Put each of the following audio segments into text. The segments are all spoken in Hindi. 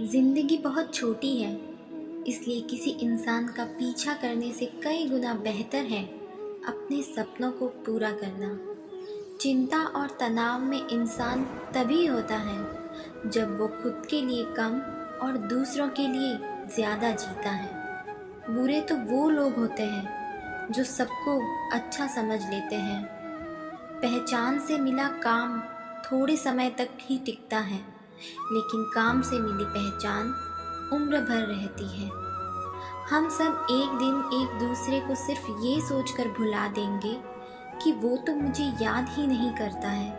जिंदगी बहुत छोटी है, इसलिए किसी इंसान का पीछा करने से कई गुना बेहतर है अपने सपनों को पूरा करना। चिंता और तनाव में इंसान तभी होता है जब वो खुद के लिए कम और दूसरों के लिए ज़्यादा जीता है। बुरे तो वो लोग होते हैं जो सबको अच्छा समझ लेते हैं। पहचान से मिला काम थोड़े समय तक ही टिकता है, लेकिन काम से मिली पहचान उम्र भर रहती है। हम सब एक दिन एक दूसरे को सिर्फ ये सोचकर भुला देंगे कि वो तो मुझे याद ही नहीं करता है,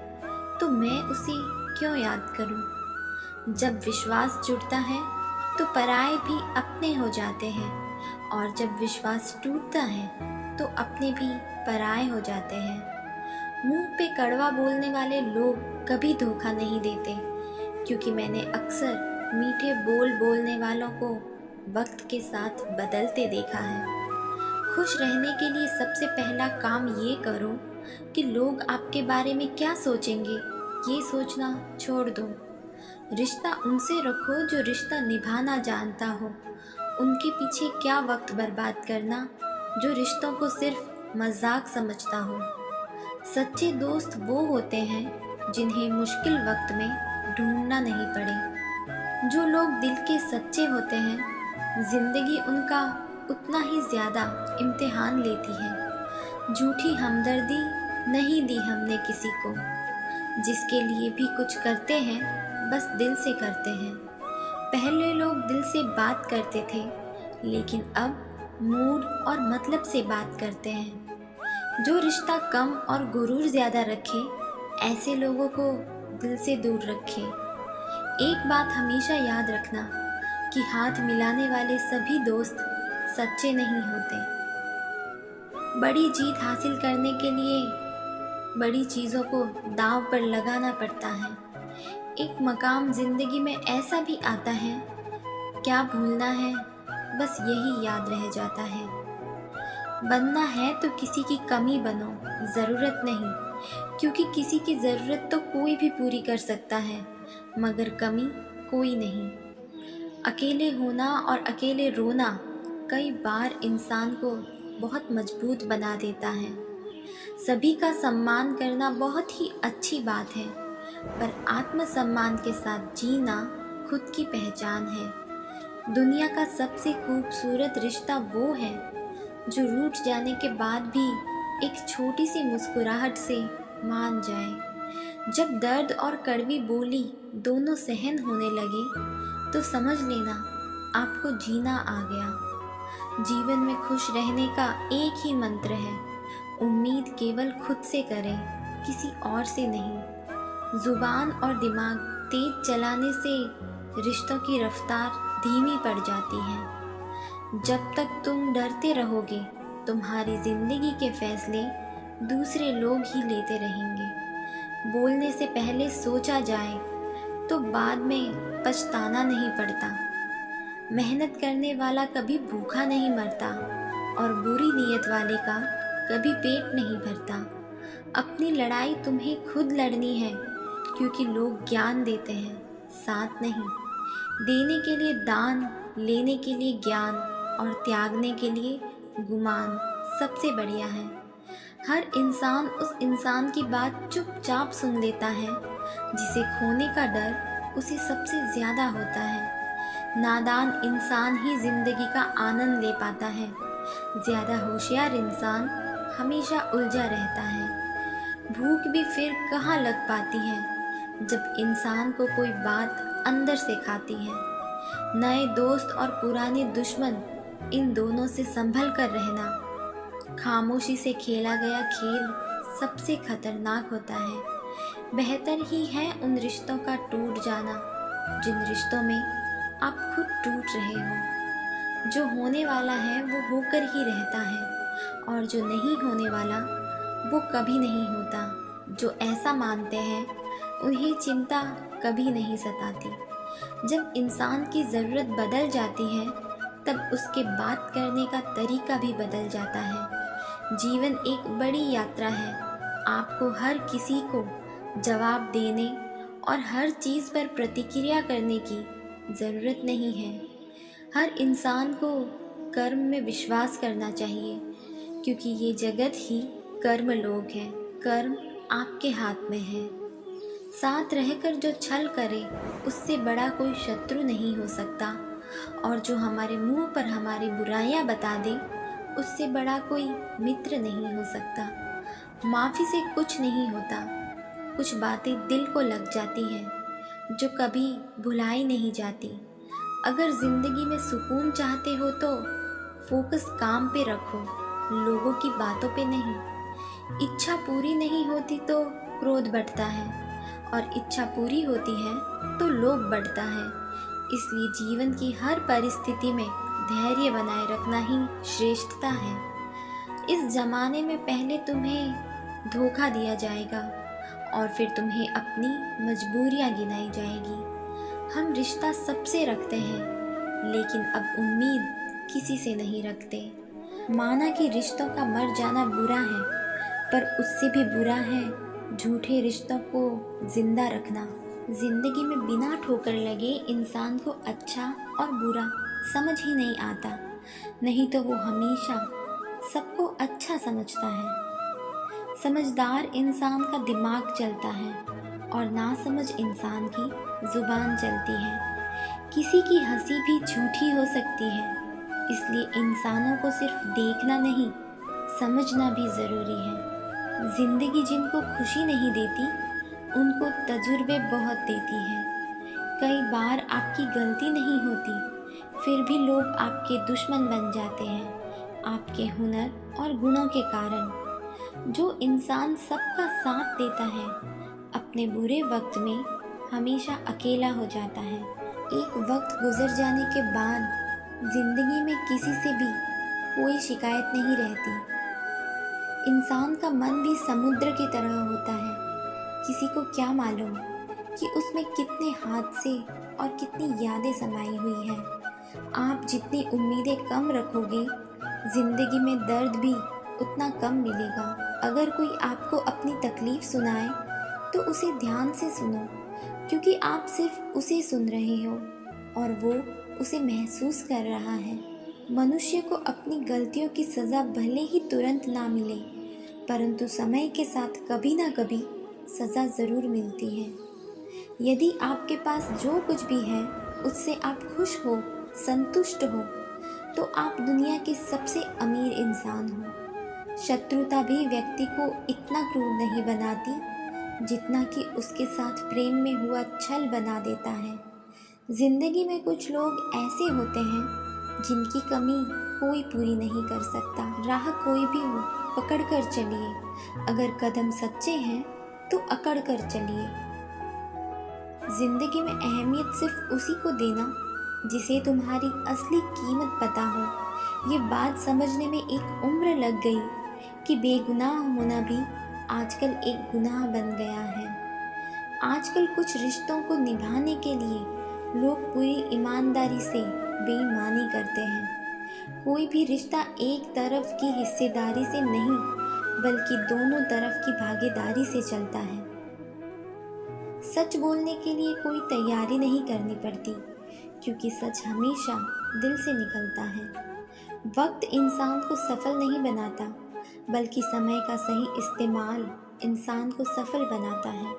तो मैं उसे क्यों याद करूं। जब विश्वास जुड़ता है तो पराये भी अपने हो जाते हैं, और जब विश्वास टूटता है तो अपने भी पराये हो जाते हैं। मुंह पे कड़वा बोलने वाले लोग कभी धोखा नहीं देते, क्योंकि मैंने अक्सर मीठे बोल बोलने वालों को वक्त के साथ बदलते देखा है। खुश रहने के लिए सबसे पहला काम ये करो कि लोग आपके बारे में क्या सोचेंगे ये सोचना छोड़ दो। रिश्ता उनसे रखो जो रिश्ता निभाना जानता हो। उनके पीछे क्या वक्त बर्बाद करना जो रिश्तों को सिर्फ मजाक समझता हो। सच्चे दोस्त वो होते हैं जिन्हें मुश्किल वक्त में ढूंढना नहीं पड़े। जो लोग दिल के सच्चे होते हैं, जिंदगी उनका उतना ही ज़्यादा इम्तिहान लेती है। झूठी हमदर्दी नहीं दी हमने किसी को। जिसके लिए भी कुछ करते हैं बस दिल से करते हैं। पहले लोग दिल से बात करते थे, लेकिन अब मूड और मतलब से बात करते हैं। जो रिश्ता कम और गुरूर ज़्यादा रखे, ऐसे लोगों को दिल से दूर रखे। एक बात हमेशा याद रखना कि हाथ मिलाने वाले सभी दोस्त सच्चे नहीं होते। बड़ी जीत हासिल करने के लिए बड़ी चीज़ों को दांव पर लगाना पड़ता है। एक मकाम ज़िंदगी में ऐसा भी आता है, क्या भूलना है बस यही याद रह जाता है। बनना है तो किसी की कमी बनो, ज़रूरत नहीं, क्योंकि किसी की ज़रूरत तो कोई भी पूरी कर सकता है, मगर कमी कोई नहीं। अकेले होना और अकेले रोना कई बार इंसान को बहुत मजबूत बना देता है। सभी का सम्मान करना बहुत ही अच्छी बात है, पर आत्मसम्मान के साथ जीना खुद की पहचान है। दुनिया का सबसे खूबसूरत रिश्ता वो है जो रूठ जाने के बाद भी एक छोटी सी मुस्कुराहट से मान जाए। जब दर्द और कड़वी बोली दोनों सहन होने लगे तो समझ लेना आपको जीना आ गया। जीवन में खुश रहने का एक ही मंत्र है, उम्मीद केवल खुद से करें, किसी और से नहीं। जुबान और दिमाग तेज चलाने से रिश्तों की रफ्तार धीमी पड़ जाती है। जब तक तुम डरते रहोगे, तुम्हारी जिंदगी के फैसले दूसरे लोग ही लेते रहेंगे। बोलने से पहले सोचा जाए तो बाद में पछताना नहीं पड़ता। मेहनत करने वाला कभी भूखा नहीं मरता, और बुरी नीयत वाले का कभी पेट नहीं भरता। अपनी लड़ाई तुम्हें खुद लड़नी है, क्योंकि लोग ज्ञान देते हैं, साथ नहीं। देने के लिए दान, लेने के लिए ज्ञान, और त्यागने के लिए गुमान सबसे बढ़िया है। हर इंसान उस इंसान की बात चुपचाप सुन लेता है जिसे खोने का डर उसे सबसे ज़्यादा होता है। नादान इंसान ही जिंदगी का आनंद ले पाता है। ज़्यादा होशियार इंसान हमेशा उलझा रहता है। भूख भी फिर कहाँ लग पाती है जब इंसान को कोई बात अंदर से खाती है। नए दोस्त और पुराने दुश्मन, इन दोनों से संभल कर रहना। खामोशी से खेला गया खेल सबसे खतरनाक होता है। बेहतर ही है उन रिश्तों का टूट जाना जिन रिश्तों में आप खुद टूट रहे हो। जो होने वाला है वो होकर ही रहता है, और जो नहीं होने वाला वो कभी नहीं होता। जो ऐसा मानते हैं उन्हें चिंता कभी नहीं सताती। जब इंसान की ज़रूरत बदल जाती है तब उसके बात करने का तरीका भी बदल जाता है। जीवन एक बड़ी यात्रा है। आपको हर किसी को जवाब देने और हर चीज़ पर प्रतिक्रिया करने की ज़रूरत नहीं है। हर इंसान को कर्म में विश्वास करना चाहिए, क्योंकि ये जगत ही कर्म लोक है। कर्म आपके हाथ में है। साथ रहकर जो छल करे, उससे बड़ा कोई शत्रु नहीं हो सकता। और जो हमारे मुंह पर हमारी बुराइयां बता दे, उससे बड़ा कोई मित्र नहीं हो सकता। माफ़ी से कुछ नहीं होता। कुछ बातें दिल को लग जाती हैं, जो कभी भुलाई नहीं जाती। अगर ज़िंदगी में सुकून चाहते हो तो फोकस काम पे रखो, लोगों की बातों पे नहीं। इच्छा पूरी नहीं होती तो क्रोध बढ़ता है, और इच्छा पूरी होती है तो लोभ बढ़ता है। इसलिए जीवन की हर परिस्थिति में धैर्य बनाए रखना ही श्रेष्ठता है। इस जमाने में पहले तुम्हें धोखा दिया जाएगा, और फिर तुम्हें अपनी मजबूरियां गिनाई जाएगी। हम रिश्ता सबसे रखते हैं, लेकिन अब उम्मीद किसी से नहीं रखते। माना कि रिश्तों का मर जाना बुरा है, पर उससे भी बुरा है झूठे रिश्तों को जिंदा रखना। जिंदगी में बिना ठोकर लगे इंसान को अच्छा और बुरा समझ ही नहीं आता, नहीं तो वो हमेशा सबको अच्छा समझता है। समझदार इंसान का दिमाग चलता है, और नासमझ इंसान की जुबान चलती है। किसी की हंसी भी झूठी हो सकती है, इसलिए इंसानों को सिर्फ देखना नहीं, समझना भी ज़रूरी है। जिंदगी जिनको खुशी नहीं देती, उनको तजुर्बे बहुत देती है। कई बार आपकी गलती नहीं होती, फिर भी लोग आपके दुश्मन बन जाते हैं, आपके हुनर और गुणों के कारण। जो इंसान सबका साथ देता है, अपने बुरे वक्त में हमेशा अकेला हो जाता है। एक वक्त गुजर जाने के बाद जिंदगी में किसी से भी कोई शिकायत नहीं रहती। इंसान का मन भी समुद्र की तरह होता है। किसी को क्या मालूम कि उसमें कितने हादसे और कितनी यादें समाई हुई हैं। आप जितनी उम्मीदें कम रखोगे, जिंदगी में दर्द भी उतना कम मिलेगा। अगर कोई आपको अपनी तकलीफ सुनाए तो उसे ध्यान से सुनो, क्योंकि आप सिर्फ उसे सुन रहे हो और वो उसे महसूस कर रहा है। मनुष्य को अपनी गलतियों की सज़ा भले ही तुरंत ना मिले, परंतु समय के साथ कभी ना कभी सज़ा ज़रूर मिलती है। यदि आपके पास जो कुछ भी है उससे आप खुश हो, संतुष्ट हो, तो आप दुनिया के सबसे अमीर इंसान हो। शत्रुता भी व्यक्ति को इतना क्रूर नहीं बनाती जितना कि उसके साथ प्रेम में हुआ छल बना देता है। जिंदगी में कुछ लोग ऐसे होते हैं जिनकी कमी कोई पूरी नहीं कर सकता। राह कोई भी हो, पकड़ कर चलिए। अगर कदम सच्चे हैं तो अकड़ कर चलिए। जिंदगी में अहमियत सिर्फ उसी को देना जिसे तुम्हारी असली कीमत पता हो। ये बात समझने में एक उम्र लग गई कि बेगुनाह होना भी आजकल एक गुनाह बन गया है। आजकल कुछ रिश्तों को निभाने के लिए लोग पूरी ईमानदारी से बेईमानी करते हैं। कोई भी रिश्ता एक तरफ की हिस्सेदारी से नहीं, बल्कि दोनों तरफ की भागीदारी से चलता है। सच बोलने के लिए कोई तैयारी नहीं करनी पड़ती, क्योंकि सच हमेशा दिल से निकलता है। वक्त इंसान को सफल नहीं बनाता, बल्कि समय का सही इस्तेमाल इंसान को सफल बनाता है।